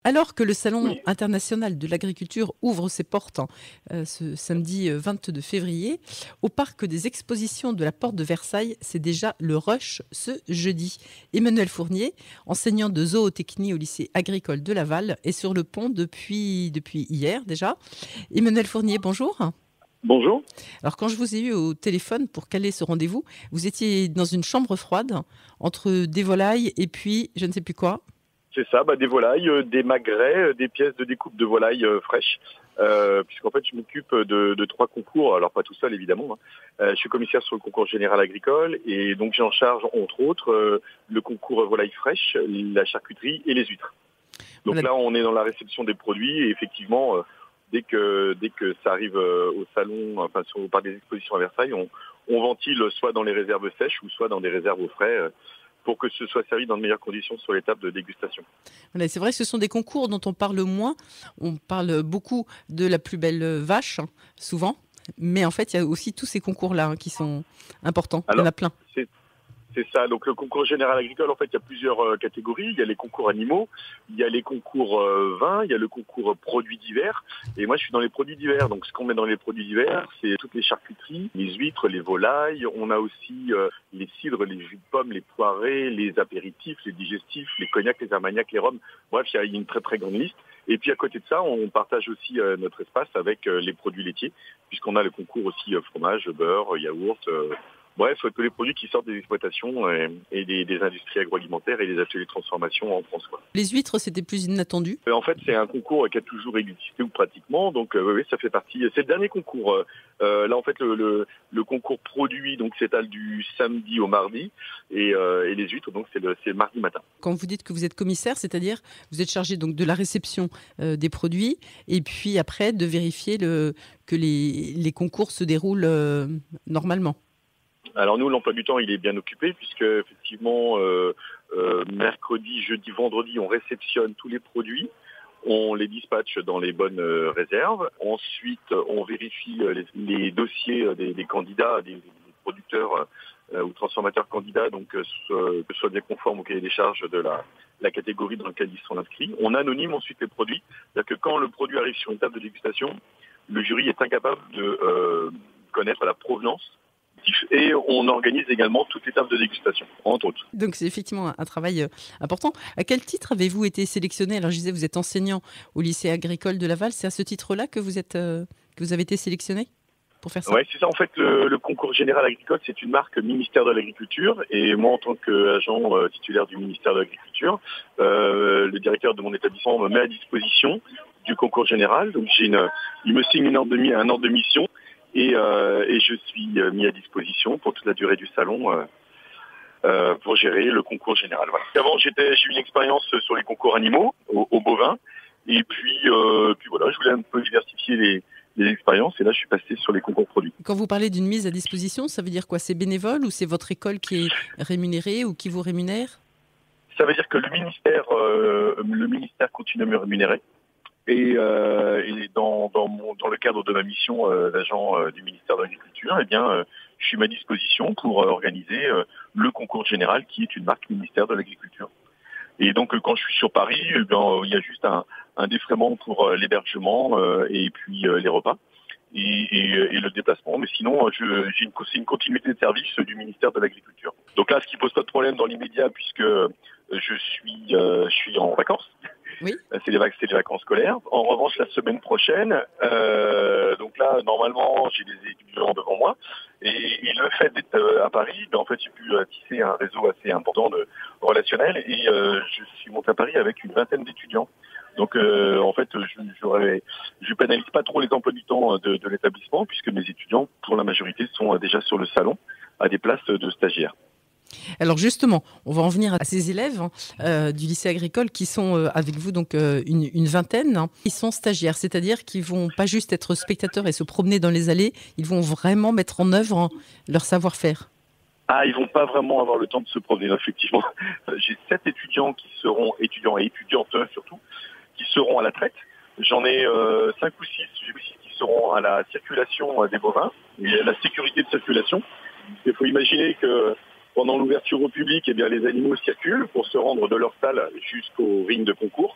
Alors que le Salon Oui, international de l'agriculture ouvre ses portes ce samedi 22 février, au parc des expositions de la Porte de Versailles, c'est déjà le rush ce jeudi. Emmanuel Fournier, enseignant de zootechnie au lycée agricole de Laval, est sur le pont depuis hier déjà. Emmanuel Fournier, bonjour. bonjour. Alors quand je vous ai eu au téléphone pour caler ce rendez-vous, vous étiez dans une chambre froide entre des volailles et puis je ne sais plus quoi. C'est ça, des volailles, des magrets, des pièces de découpe de volailles fraîches. Puisqu'en fait, je m'occupe de 3 concours, alors pas tout seul évidemment. Je suis commissaire sur le concours général agricole et donc j'ai en charge entre autres le concours volailles fraîches, la charcuterie et les huîtres. Donc Voilà. là, on est dans la réception des produits et effectivement, dès que ça arrive au salon, enfin par des expositions à Versailles, on ventile soit dans les réserves sèches ou soit dans des réserves au frais. Pour que ce soit servi dans de meilleures conditions sur l'étape de dégustation. Voilà, c'est vrai que ce sont des concours dont on parle moins. On parle beaucoup de la plus belle vache, souvent. Mais en fait, il y a aussi tous ces concours-là qui sont importants. Il y en Alors, a plein. c'est ça. Donc le concours général agricole, en fait, il y a plusieurs catégories. Il y a les concours animaux, il y a les concours vins, il y a le concours produits divers. Et moi, je suis dans les produits divers. Donc ce qu'on met dans les produits divers, c'est toutes les charcuteries, les huîtres, les volailles. On a aussi les cidres, les jus de pommes, les poirées, les apéritifs, les digestifs, les cognacs, les armagnacs, les rhums. Bref, il y a une très très grande liste. Et puis à côté de ça, on partage aussi notre espace avec les produits laitiers, puisqu'on a le concours aussi fromage, beurre, yaourt. Bref, tous les produits qui sortent des exploitations et des industries agroalimentaires et des ateliers de transformation en France, quoi. Les huîtres, c'était plus inattendu. En fait, c'est un concours qui a toujours existé ou pratiquement, donc oui, ça fait partie. C'est le dernier concours. Là, en fait, le concours produit donc s'étale du samedi au mardi et les huîtres, donc c'est le mardi matin. Quand vous dites que vous êtes commissaire, c'est-à-dire vous êtes chargé donc de la réception des produits et puis après de vérifier que les concours se déroulent normalement. Alors nous, l'emploi du temps, il est bien occupé puisque effectivement, mercredi, jeudi, vendredi, on réceptionne tous les produits. On les dispatche dans les bonnes réserves. Ensuite, on vérifie les dossiers des candidats, des producteurs ou transformateurs candidats, donc que ce soit bien conforme au cahier des charges de la catégorie dans laquelle ils sont inscrits. On anonyme ensuite les produits. C'est-à-dire que quand le produit arrive sur une table de dégustation, le jury est incapable de connaître la provenance et on organise également toutes les tables de dégustation, entre autres. Donc c'est effectivement un travail important. À quel titre avez-vous été sélectionné? Alors je disais, vous êtes enseignant au lycée agricole de Laval. C'est à ce titre-là que vous avez été sélectionné pour faire ça? Oui, c'est ça. En fait, le concours général agricole, c'est une marque ministère de l'Agriculture. Et moi, en tant qu'agent titulaire du ministère de l'Agriculture, le directeur de mon établissement me met à disposition du concours général. Donc il me signe un ordre de mission et je suis mis à disposition pour toute la durée du salon pour gérer le concours général. Voilà. Avant, j'ai eu une expérience sur les concours animaux, au bovin. Et puis voilà, je voulais un peu diversifier les expériences. Et là, je suis passé sur les concours produits. Quand vous parlez d'une mise à disposition, ça veut dire quoi? C'est bénévole ou c'est votre école qui est rémunérée ou qui vous rémunère? Ça veut dire que le ministère continue à me rémunérer. Et dans le cadre de ma mission d'agent du ministère de l'Agriculture, je suis à ma disposition pour organiser le concours général qui est une marque ministère de l'Agriculture. Et donc quand je suis sur Paris, il y a juste un défraiement pour l'hébergement et puis les repas et le déplacement. Mais sinon, c'est une continuité de service du ministère de l'Agriculture. Donc là, ce qui pose pas de problème dans l'immédiat puisque je suis en vacances. Oui. C'est les vacances scolaires. En revanche, la semaine prochaine, donc là, normalement, j'ai des étudiants devant moi. Et le fait d'être à Paris, en fait, j'ai pu tisser un réseau assez important de relationnel. Et je suis monté à Paris avec une vingtaine d'étudiants. Donc, en fait, je pénalise pas trop les emplois du temps de l'établissement, puisque mes étudiants, pour la majorité, sont déjà sur le salon à des places de stagiaires. Alors justement, on va en venir à ces élèves du lycée agricole qui sont avec vous donc une vingtaine. Ils sont stagiaires, c'est-à-dire qu'ils vont pas juste être spectateurs et se promener dans les allées, ils vont vraiment mettre en œuvre leur savoir-faire. Ah, ils vont pas vraiment avoir le temps de se promener, effectivement. J'ai 7 étudiants qui seront étudiants et étudiantes surtout, qui seront à la traite. J'en ai 5 ou 6 qui seront à la circulation des bovins et à la sécurité de circulation. Il faut imaginer que pendant l'ouverture au public, les animaux circulent pour se rendre de leur salle jusqu'au ring de concours.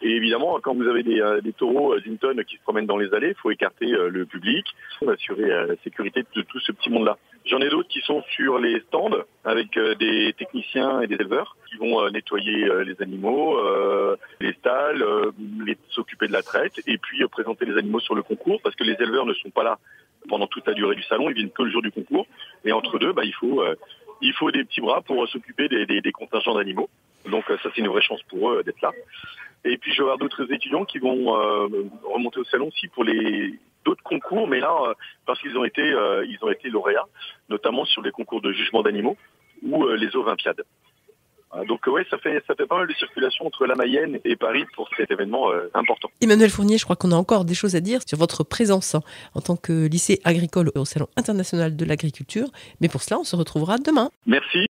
Et évidemment, quand vous avez des taureaux d'une tonne qui se promènent dans les allées, il faut écarter le public, assurer la sécurité de tout ce petit monde-là. J'en ai d'autres qui sont sur les stands avec des techniciens et des éleveurs qui vont nettoyer les animaux, les stalles, s'occuper de la traite et puis présenter les animaux sur le concours parce que les éleveurs ne sont pas là pendant toute la durée du salon, ils viennent que le jour du concours. Et entre deux, il faut des petits bras pour s'occuper des contingents d'animaux. Donc ça, c'est une vraie chance pour eux d'être là. Et puis je vais avoir d'autres étudiants qui vont remonter au salon aussi pour d'autres concours, mais là parce qu'ils ont été lauréats, notamment sur les concours de jugement d'animaux ou les Olympiades. Donc ouais, ça fait pas mal de circulation entre la Mayenne et Paris pour cet événement important. Emmanuel Fournier, je crois qu'on a encore des choses à dire sur votre présence en tant que lycée agricole au Salon international de l'agriculture. Mais pour cela, on se retrouvera demain. Merci.